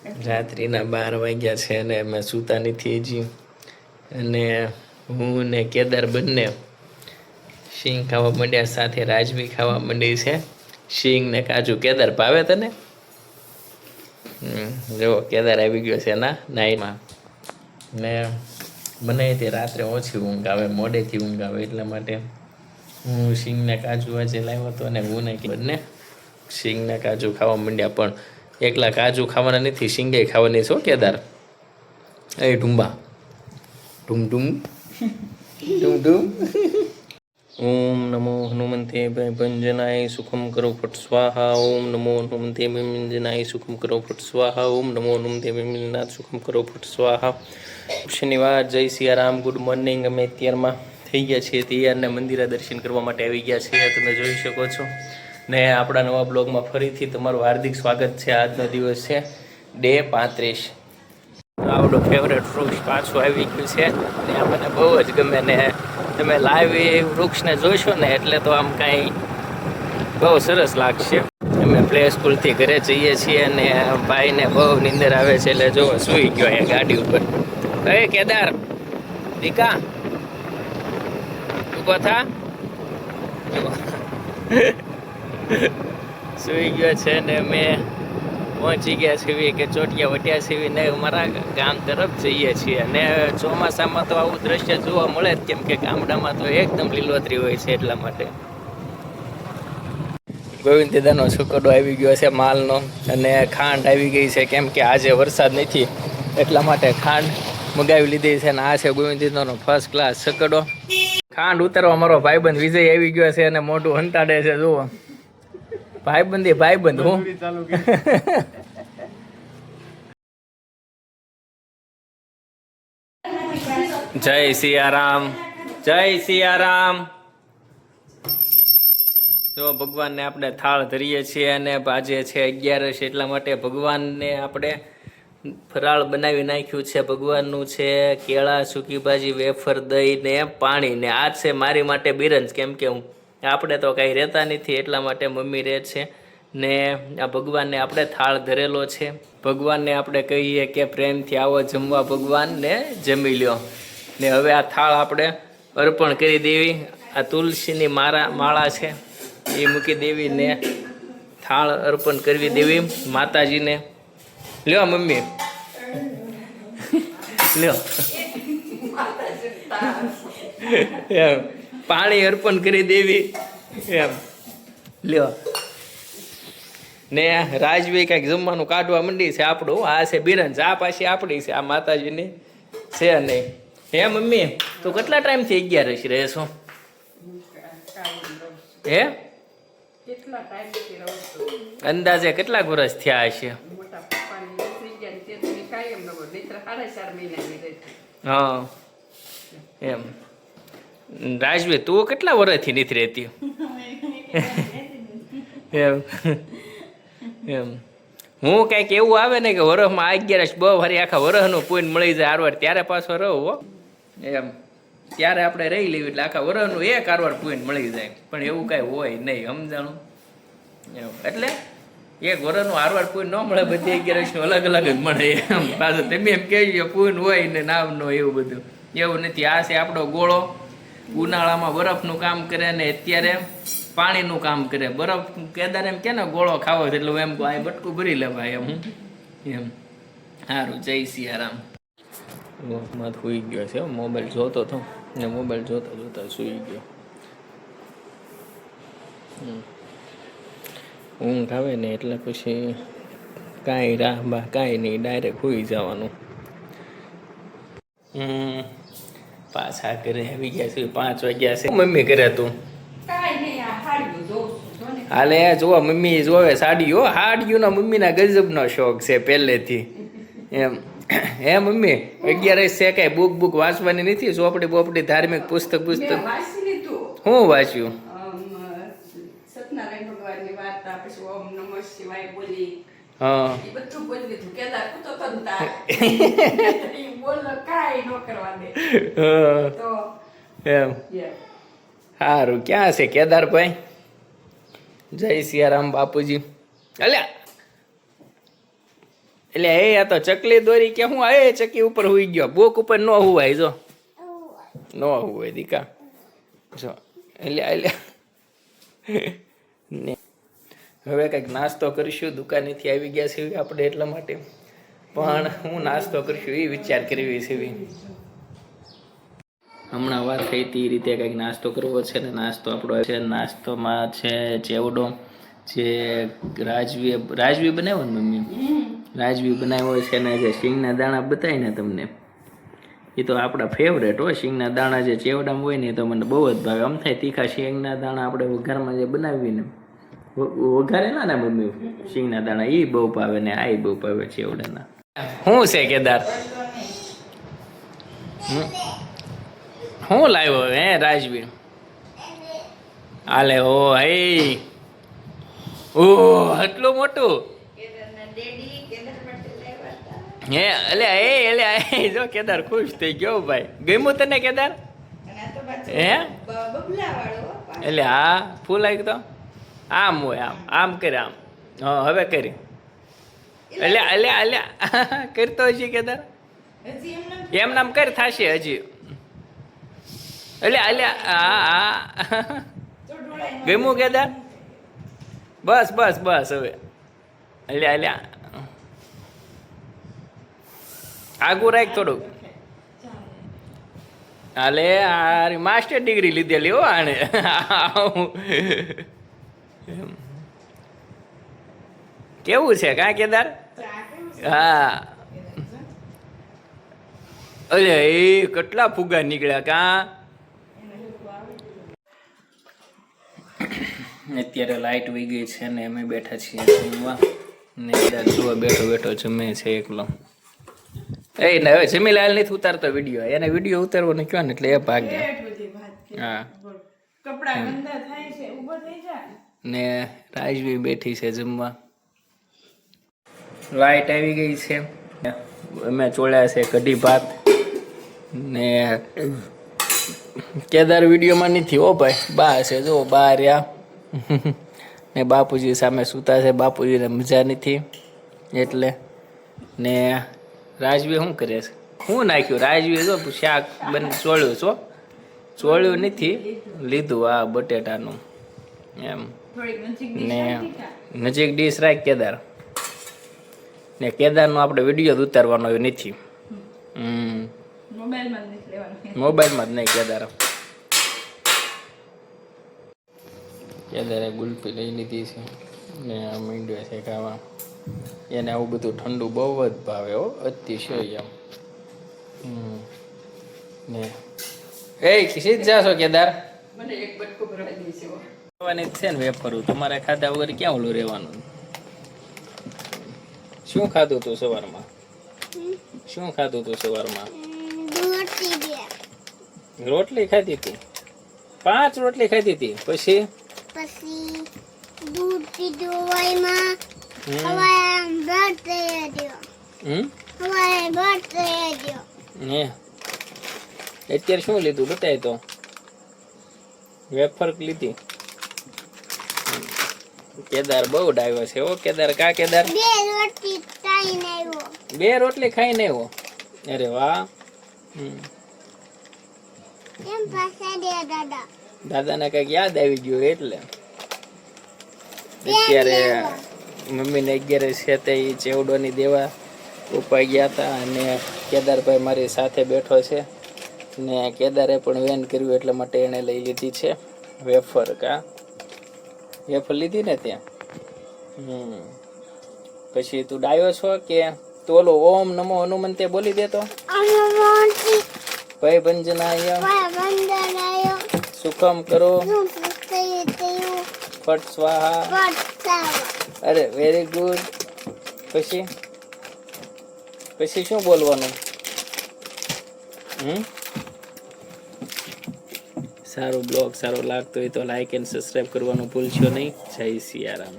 રાત્રિના 12 વાગ્યા છે અને અમે સૂતા નથી હજી. અને હું ને કેદાર બંને શીંગ ખાવા માંડ્યા, સાથે રાજવી ખાવા માંડી છે. શીંગ ને કાજુ. કેદાર ભાવે તને? જો કેદાર આવી ગયો છે એના નાઈમાં. ને મને તે રાત્રે ઓછી ઊંઘ આવે, મોડેથી ઊંઘ આવે, એટલા માટે હું શીંગ ને કાજુ આજે લાવ્યો હતો અને હું ને બંને શીંગ ને કાજુ ખાવા માંડ્યા. પણ એકલા કાજુ ખાવાના નથી, શીંગે ખાવાની છો કેદાર? એ ઢુંબા ઢુમ ઢુમ ઢુમ ઢુમ. ઓમ નમો હનુમંતે ભંજનાય સુખમ કરો ફટ સ્વાહા. ઓમ નમો હનુમંતે ભંજનાય સુખમ કરો ફટ સ્વાહા. ઓમ નમો હનુમંતે ભંજનાથ સુખમ કરો ફટ સ્વાહા. શનિવાર. જય સિયારામ. Good morning. અમે અત્યારમાં થઈ ગયા છીએ તૈયાર ને મંદિરે દર્શન કરવા માટે આવી ગયા છીએ, તમે જોઈ શકો છો. ને આપણા નવા બ્લોગમાં ફરીથી તમારું હાર્દિક સ્વાગત છે. આજનો દિવસ છે ડે 35. આપણું ફેવરેટ વૃક્ષ પાછું આવી ગયું છે ને આ મને બહુ જ ગમે. ને તમે લાઈવ એ વૃક્ષને જોશો ને એટલે તો આમ કાંઈ બહુ સરસ લાગશે. અમે પ્લે સ્કૂલથી ઘરે જઈએ છીએ અને ભાઈને બહુ નીંદર આવે છે એટલે જો સૂઈ ગયો અહીંયા ગાડી ઉપર. એ કેદાર દીકા ઊભો થા. સૂઈ ગયો છે ને મેં પહોંચી ગયા છીએ કે ચોટિયા વટ્યા છીએ ને અમારા ગામ તરફ જઈએ છીએ. અને ચોમાસામાં તો આવું દ્રશ્ય જોવા મળે જ, કેમ કે ગામડામાં તો એકદમ લીલોતરી હોય છે. એટલા માટે ગોવિંદ દાદાનો છુકડો આવી ગયો છે માલનો, અને ખાંડ આવી ગઈ છે કેમ કે આજે વરસાદ નથી એટલા માટે ખાંડ મગાવી લીધી છે. અને આ છે ગોવિંદ દાદાનો ફર્સ્ટ ક્લાસ છકડો. ખાંડ ઉતારવા મારો ભાઈબંધ વિજય આવી ગયો છે અને મોઢું હંતાડે છે. જુઓ ભાઈબંધ હું જય સિયારામ. જય સિયારામ. જો ભગવાનને આપણે થાળ ધરીએ છીએ અને આજે છે 11 એટલા માટે ભગવાનને આપણે ફરાળ બનાવી નાખ્યું છે. ભગવાનનું છે કેળા, સૂકી ભાજી, વેફર, દહીં ને પાણી. ને આ છે મારી માટે બિરંજ, કેમ કે આપણે તો કાંઈ રહેતા નથી એટલા માટે મમ્મી રહે છે. ને આ ભગવાનને આપણે થાળ ધરેલો છે. ભગવાનને આપણે કહીએ કે પ્રેમથી આવો જમવા ભગવાનને જમી લ્યો. ને હવે આ થાળ આપણે અર્પણ કરી દેવી. આ તુલસીની માળા છે એ મૂકી દેવી ને થાળ અર્પણ કરવી દેવી માતાજીને. લ્યો મમ્મી લ્યો. એમ પાણી અર્પણ કરી દેવી એમ. લ્યો. ને રાજવી કંઈક જમવાનું કાઢવા માંડી છે આપણું. આ છે બિરંજ, આ પાછી આપણી છે, આ માતાજીની છે નહીં. હે મમ્મી તું કેટલા ટાઈમથી 11 રહેશો? હે અંદાજે કેટલાક વર્ષ થયા હશે? હા એમ. રાજવી તું કેટલા વર્ષથી નથી રહેતી? એમ એમ. હું કંઈક એવું આવે ને કે વરસમાં 11 બહુ ફરી આખા વરસનું પૂન મળી જાય આરવાર, ત્યારે પાછો રહો એમ. ત્યારે આપણે રહી લેવી એટલે આખા વરસનું એક આરવાર પૂન મળી જાય. પણ એવું કાંઈ હોય નહીં, સમજાણું એમ. એટલે એક વરસનું આરવાર પૂન ન મળે, બધી 11 અલગ અલગ જ મળે એમ. પાછું તમે એમ કહેજો પૂન હોય ને નામ ન હોય એવું બધું એવું નથી. આ છે આપણો ગોળો. ઉનાળામાં બરફનું કામ કરે ને અત્યારે પાણીનું કામ કરે. બરફ કેદાર એમ કે ને ગોળો ખાવો છે એટલે એમ આ બટકું ભરી લેવાય એમ. એમ સારું. જય સિયારામ. માં સૂઈ ગયો છે, મોબાઈલ જોતો હતો ને મોબાઈલ જોતા જોતા સૂઈ ગયો. ઊંઘ આવે ને એટલે પછી કાંઈ રાહ કાંઈ નહીં, ડાયરેક્ટ સૂઈ જવાનું. પાછા ઘરે આવી ગયા છે, 5 વાગ્યા છે. મમ્મી કરે તું હાલે જોવા મમ્મી જોવે સાડીઓ. સાડીઓના મમ્મીના ગજબનો શોખ છે પહેલેથી એમ. હે મમ્મી 11 છે કાંઈ બુક વાંચવાની નથી? ચોપડી બોપડી ધાર્મિક પુસ્તક હું વાંચ્યું? હા એમ. સારું. ક્યાં છે કેદારભાઈ? જય સિયારામ બાપુજી. અલ્યા એટલે એ આ તો ચકલી દોરી કે હું એ ચકી ઉપર હુઈ ગયો. બોક ઉપર ન હુવાય જો, ન હુવાય દીકા જો. એટલે ને હવે કંઈક નાસ્તો કરીશું. દુકાનેથી આવી ગયા છે આપણે એટલા માટે, પણ હું નાસ્તો કરીશું એ વિચાર કરવી છે. હમણાં વાત થઈ તે રીતે કંઈક નાસ્તો કરવો છે ને નાસ્તો આપણો છે. નાસ્તોમાં છે ચેવડો, જે રાજવી બનાવ્યો ને મમ્મી, રાજવી બનાવ્યો છે ને જે શીંગના દાણા બતાય ને તમને, એ તો આપણા ફેવરેટ હોય. શીંગના દાણા જે ચેવડામાં હોય ને એ તો મને બહુ જ ભાવે. આમ થાય તીખા શીંગના દાણા આપણે વઘારમાં જે બનાવીને વઘારેલા ને મમ્મી શીંગના દાણા એ બહુ ભાવે ને આ બહુ ભાવે ચેવડાના. શું છે કેદાર? શું લાવ્યો હે રાજવી? હાલે ઓ હે ઓ આટલું મોટું હે. એટલે જો કેદાર ખુશ થઈ ગયો ભાઈ. ગમ્યું તને કેદાર? હે એટલે હા ફૂલ આવી તો આમ હોય આમ કરે આમ. હા હવે કરી કરતો હજી કેદાર એમ નામ કર થાશે હજી. હા ગમ્યું કેદાર? બસ હવે આગું રાખ થોડુંક. હાલે આ માસ્ટર ડિગ્રી લીધેલી હો આને. કેવું છે કા કેદાર? હા અરે એ કેટલા ફુગા નીકળ્યા કા. અત્યારે લાઈટ વહી ગઈ છે ને અમે બેઠા છીએ જમવા ને જુઓ બેઠો જમે છે એકલો. એ ને હવે જમીલાલ નથી ઉતારતો વિડીયો, એને વિડીયો ઉતારવાનો કયો ને એટલે એ ભાગે. હા ને રાજવી બેઠી છે જમવા. લાઈટ આવી ગઈ છે. અમે ચોળ્યા છે કઢી ભાત ને કેદાર વિડીયોમાં નથી હો ભાઈ. બા છે જો બા રહ્યા ને બાપુજી સામે સૂતા છે. બાપુજીને મજા નથી એટલે. ને રાજવી શું કરે છે? શું નાખ્યું રાજવી? જો શાક ચોળ્યું છો, ચોળ્યું નથી લીધું આ બટેટાનું એમ. ને નજીક ડીશ રાખ કેદાર. ને કેદારનો આપણે વિડીયો ઉતારવાનો નથી. મોબાઈલમાં જ નહીં કેદાર. કેદારે ગુલ્ફી લઈ લીધી છે ને મીંડ્યો છે ખાવા. એને આવું બધું ઠંડુ બહુ જ ભાવે હો, અતિશય એમ. ને એ ખીસી જ જાશો કેદાર? મને એક બટકો ભરવા દે છે ને વેફરું. તમારે ખાધા વગર ક્યાં ઓલું રહેવાનું? શું ખાધું તું સવારમાં? શું ખાધું તું સવારમાં? રોટલી ખાધી હતી. 5 રોટલી ખાધી હતી. પછી દૂધ પીધું. અત્યારે શું લીધું બતાય તો? વેફર લીધી. કેદાર બહુ ડાયો છે ઓ કેદાર. કા કેદાર? 2 રોટલી ખાઈને આવ્યો. અરે વાહ. દાદાને કઈક યાદ આવી ગયું એટલે. અત્યારે મમ્મીને 11 છે તે ચેવડોની દેવા ઉપાઈ ગયા હતા અને કેદારભાઈ મારી સાથે બેઠો છે ને કેદારે પણ વેન કર્યું એટલા માટે એને લઈ લીધી છે વેફર. કા વેફર લીધી ને ત્યાં? પછી તું ડાયો છો કે તું ઓલો ઓમ નમો હનુમંતે બોલી દેતો? ભાઈ ભંજનાય સુખમ કરો ફટ સ્વાહા. અરે વેરી ગુડ. પછી શું બોલવાનું? સારું બ્લોગ સારો લાગતો હોય તો લાઈક એન્ડ સબસ્ક્રાઈબ કરવાનું ભૂલશો નહીં. જય સિયારામ.